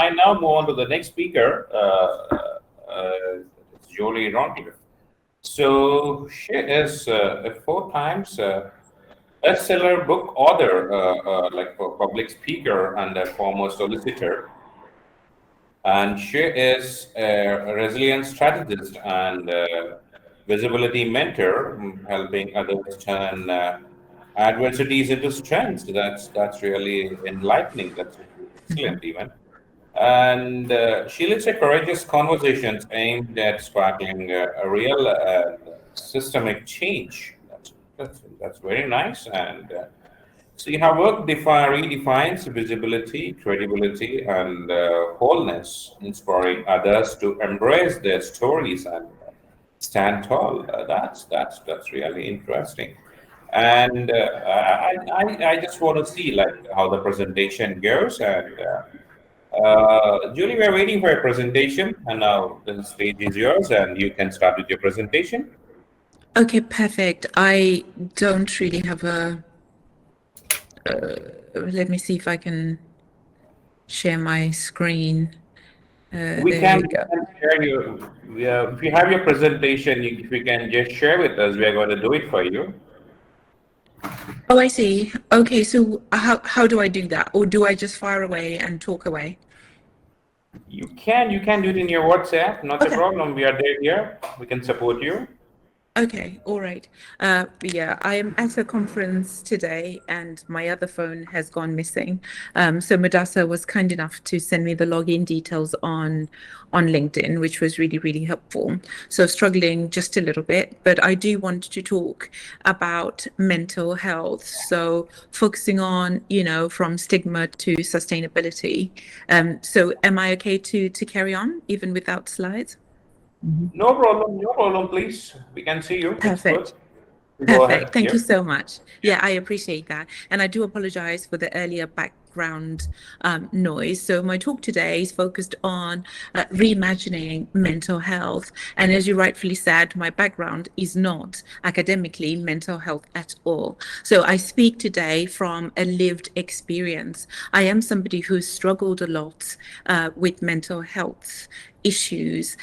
I now move on to the next speaker, Julie Condliffe. So she is a 4 times bestseller book author, like a public speaker and a former solicitor. And she is a resilience strategist and visibility mentor, helping others turn adversities into strengths. That's really enlightening. That's excellent, even. And she leads a courageous conversations aimed at sparkling a real systemic change. That's very nice. And so her work redefines visibility, credibility, and wholeness, inspiring others to embrace their stories and stand tall. That's really interesting. And I just want to see like how the presentation goes. And Julie, we're waiting for a presentation, and now the stage is yours, and you can start with your presentation. Okay, perfect. I don't really have a. Let me see if I can share my screen. We can share your. If you have your presentation, if you can just share with us, we are going to do it for you. Oh, I see. Okay, so how do I do that, or do I just fire away and talk away? You can do it in your WhatsApp. Not a problem. We are there here. We can support you. Okay, all right. Yeah, I am at a conference today and my other phone has gone missing. So Madasa was kind enough to send me the login details on LinkedIn, which was really, really helpful. So struggling just a little bit, but I do want to talk about mental health. So focusing on, from stigma to sustainability. So am I okay to carry on even without slides? No problem, please. We can see you. Perfect. Go ahead. Perfect. Thank you so much. Yeah, I appreciate that. And I do apologize for the earlier background noise. So my talk today is focused on reimagining mental health. And as you rightfully said, my background is not academically mental health at all. So I speak today from a lived experience. I am somebody who's struggled a lot with mental health issues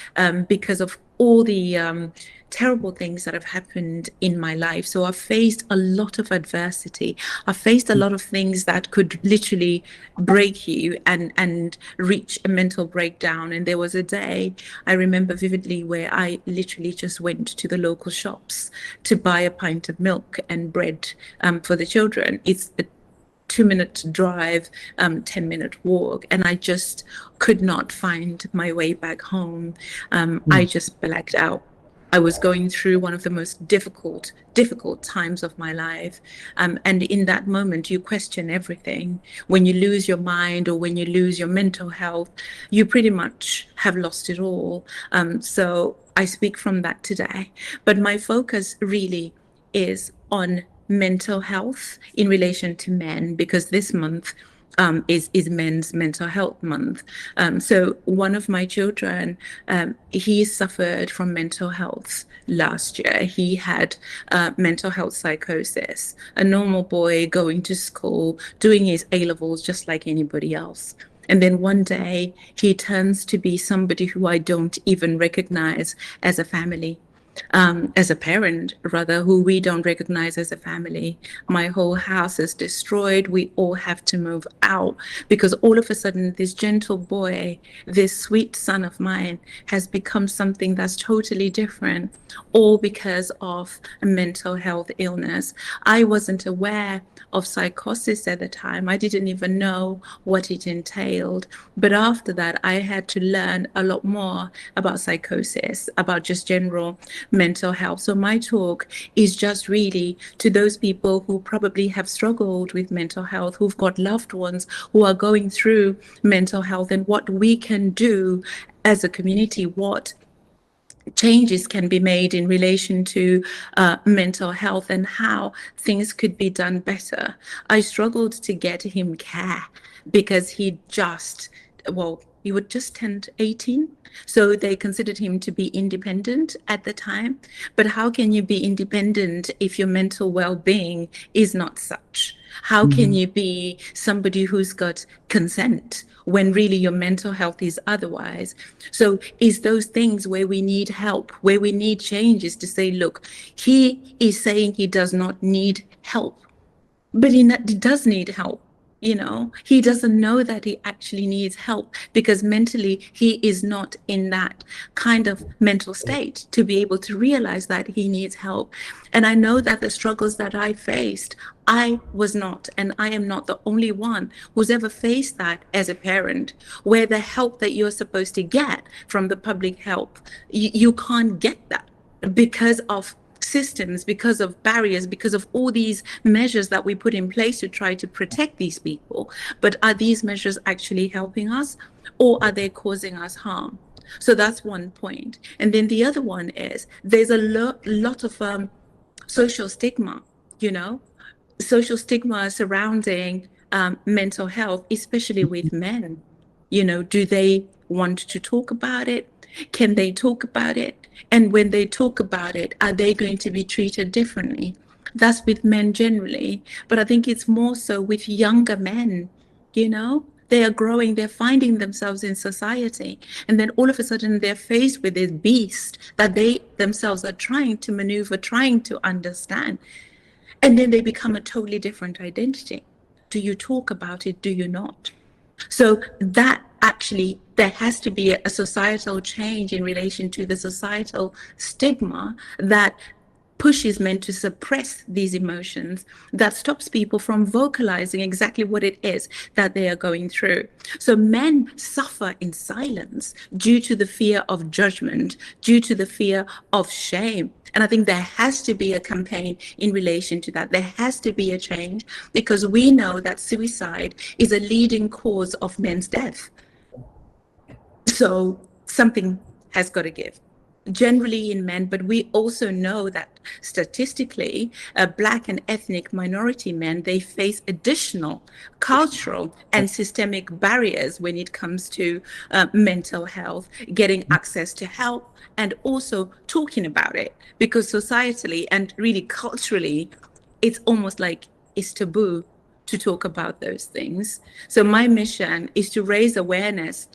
because of all the terrible things that have happened in my life. So I've faced a lot of adversity. I've faced a lot of things that could literally break you and reach a mental breakdown. And there was a day I remember vividly where I literally just went to the local shops to buy a pint of milk and bread for the children. It's a 2-minute drive, 10-minute walk, and I just could not find my way back home. I just blacked out. I was going through one of the most difficult times of my life. And in that moment, you question everything. When you lose your mind or when you lose your mental health, you pretty much have lost it all. So I speak from that today. But my focus really is on mental health in relation to men, because this month is Men's Mental Health Month. So one of my children, he suffered from mental health last year. He had mental health psychosis, a normal boy going to school, doing his A-levels just like anybody else. And then one day he turns to be somebody who I don't even recognize as a family. As a parent, rather, who we don't recognize as a family. My whole house is destroyed. We all have to move out because all of a sudden this gentle boy, this sweet son of mine, has become something that's totally different, all because of a mental health illness. I wasn't aware of psychosis at the time. I didn't even know what it entailed. But after that, I had to learn a lot more about psychosis, about just general mental health. So my talk is just really to those people who probably have struggled with mental health, who've got loved ones who are going through mental health, and what we can do as a community, what changes can be made in relation to mental health and how things could be done better. I struggled to get him care because he would just turned 18. So they considered him to be independent at the time. But how can you be independent if your mental well-being is not such? How can you be somebody who's got consent when really your mental health is otherwise? So is those things where we need help, where we need changes to say, look, he is saying he does not need help, but he does need help. He doesn't know that he actually needs help because mentally he is not in that kind of mental state to be able to realize that he needs help. And I know that the struggles that I faced, I was not, and I am not the only one who's ever faced that as a parent, where the help that you're supposed to get from the public health, you can't get that because of systems, because of barriers, because of all these measures that we put in place to try to protect these people. But are these measures actually helping us, or are they causing us harm? So that's one point. And then the other one is there's a lot of social stigma, social stigma surrounding mental health, especially with men. Do they want to talk about it? Can they talk about it? And when they talk about it, are they going to be treated differently? That's with men generally, but I think it's more so with younger men. They are growing, they're finding themselves in society, and then all of a sudden they're faced with this beast that they themselves are trying to maneuver, trying to understand. And then they become a totally different identity. Do you talk about it? Do you not? So that actually, there has to be a societal change in relation to the societal stigma that pushes men to suppress these emotions, that stops people from vocalizing exactly what it is that they are going through. So men suffer in silence due to the fear of judgment, due to the fear of shame. And I think there has to be a campaign in relation to that. There has to be a change because we know that suicide is a leading cause of men's death. So something has got to give. Generally in men, but we also know that statistically, Black and ethnic minority men, they face additional cultural and systemic barriers when it comes to mental health, getting access to help, and also talking about it, because societally and really culturally, it's almost like it's taboo to talk about those things. So my mission is to raise awareness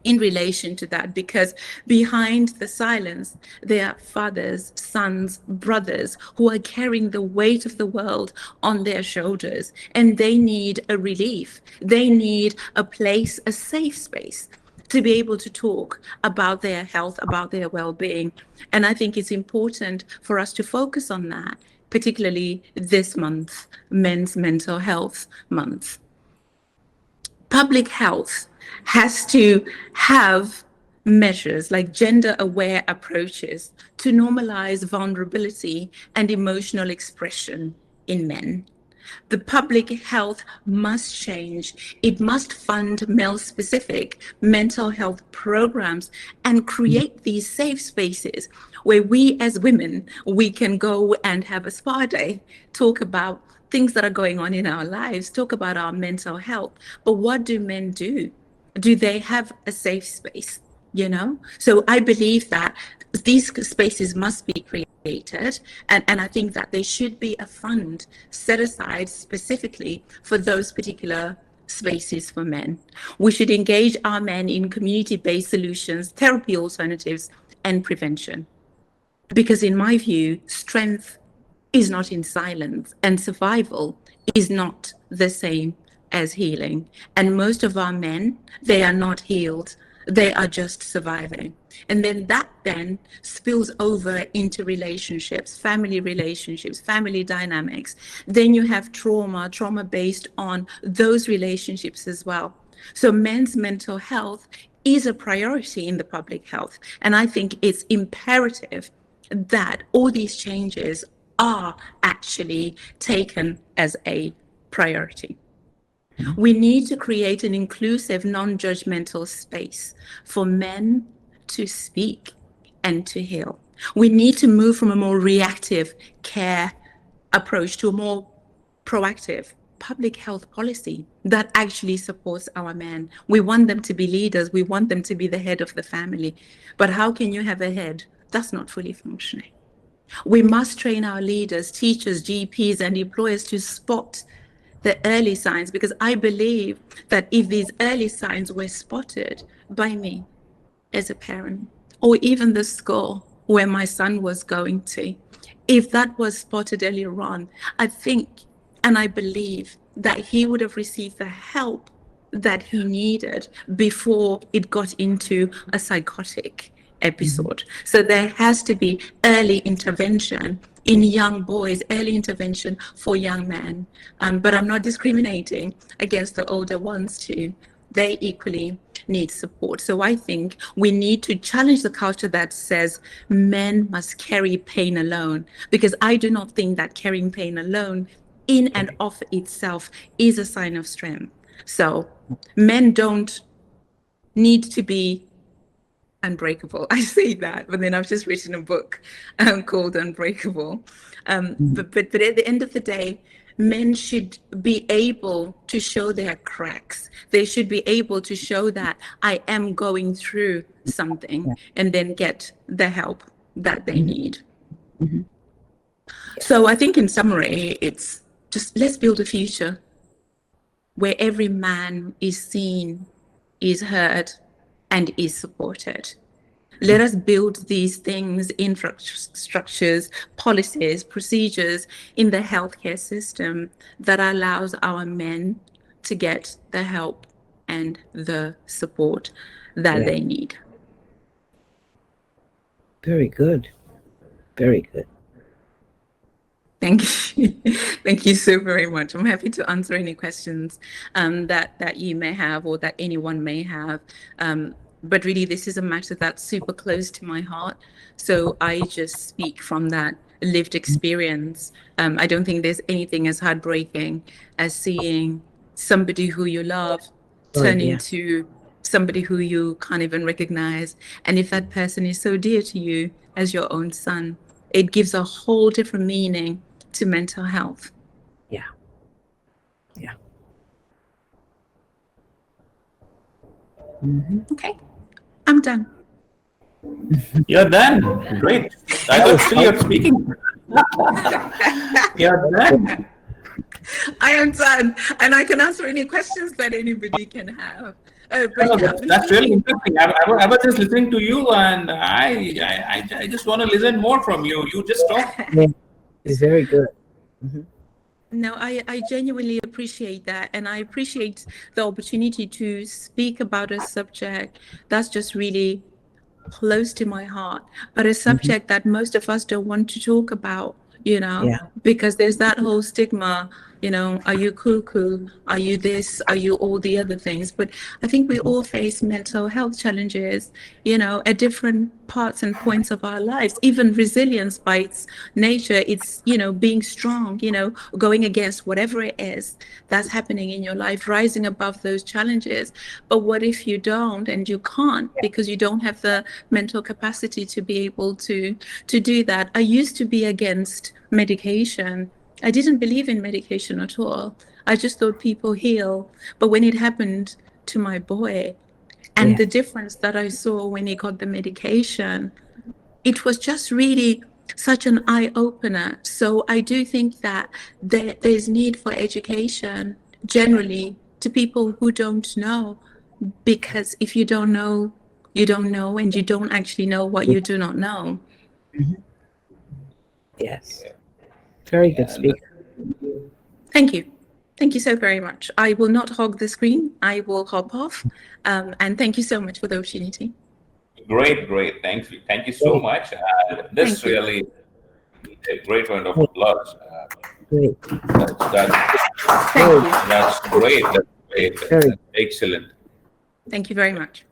in relation to that, because behind the silence, there are fathers, sons, brothers who are carrying the weight of the world on their shoulders, and they need a relief. They need a place, a safe space to be able to talk about their health, about their well-being. And I think it's important for us to focus on that, particularly this month, Men's Mental Health Month. Public health has to have measures like gender-aware approaches to normalize vulnerability and emotional expression in men. The public health must change. It must fund male-specific mental health programs and create these safe spaces where we as women, we can go and have a spa day, talk about things that are going on in our lives, talk about our mental health. But what do men do? Do they have a safe space? So I believe that these spaces must be created, and I think that there should be a fund set aside specifically for those particular spaces for men. We should engage our men in community-based solutions, therapy alternatives, and prevention. Because in my view, strength is not in silence, and survival is not the same as healing. And most of our men, they are not healed. They are just surviving. And then that then spills over into relationships, family dynamics. Then you have trauma based on those relationships as well. So men's mental health is a priority in the public health. And I think it's imperative that all these changes are actually taken as a priority. We need to create an inclusive, non-judgmental space for men to speak and to heal. We need to move from a more reactive care approach to a more proactive public health policy that actually supports our men. We want them to be leaders. We want them to be the head of the family. But how can you have a head that's not fully functioning? We must train our leaders, teachers, GPs, and employers to spot the early signs, because I believe that if these early signs were spotted by me as a parent, or even the school where my son was going to, if that was spotted earlier on, I think and I believe that he would have received the help that he needed before it got into a psychotic episode. So there has to be early intervention in young boys, early intervention for young men. But I'm not discriminating against the older ones too. They equally need support. So I think we need to challenge the culture that says men must carry pain alone, because I do not think that carrying pain alone in and of itself is a sign of strength. So men don't need to be unbreakable. I say that, but then I've just written a book called Unbreakable. But at the end of the day, men should be able to show their cracks. They should be able to show that I am going through something, and then get the help that they need. So I think in summary, it's just, let's build a future where every man is seen, is heard, and is supported. Let us build these things, infrastructures, policies, procedures in the healthcare system that allows our men to get the help and the support that they need. Very good. Very good. Thank you. Thank you so very much. I'm happy to answer any questions that you may have, or that anyone may have. But really, this is a matter that's super close to my heart. So I just speak from that lived experience. I don't think there's anything as heartbreaking as seeing somebody who you love turn into somebody who you can't even recognize. And if that person is so dear to you as your own son, it gives a whole different meaning to mental health. Yeah. Yeah. Okay, I'm done. You're done. Great. I could see you're speaking. You're done. I am done, and I can answer any questions that anybody can have. That's really interesting. I was just listening to you, and I just want to listen more from you. You just talk. It's very good. No, I genuinely appreciate that. And I appreciate the opportunity to speak about a subject that's just really close to my heart, but a subject that most of us don't want to talk about, because there's that whole stigma, are you cuckoo? Are you this? Are you all the other things? But I think we all face mental health challenges, at different parts and points of our lives. Even resilience by its nature, it's, being strong, going against whatever it is that's happening in your life, rising above those challenges. But what if you don't, and you can't, because you don't have the mental capacity to be able to do that? I used to be against medication. I didn't believe in medication at all. I just thought people heal. But when it happened to my boy, and the difference that I saw when he got the medication, it was just really such an eye-opener. So I do think that there's need for education generally to people who don't know, because if you don't know, you don't know, and you don't actually know what you do not know. Yes. Very good speaker. Thank you. Thank you so very much. I will not hog the screen. I will hop off. And thank you so much for the opportunity. Great. Thank you. Thank you so much. This really a great round of applause. Great. That's great. That's great. Excellent. Thank you very much.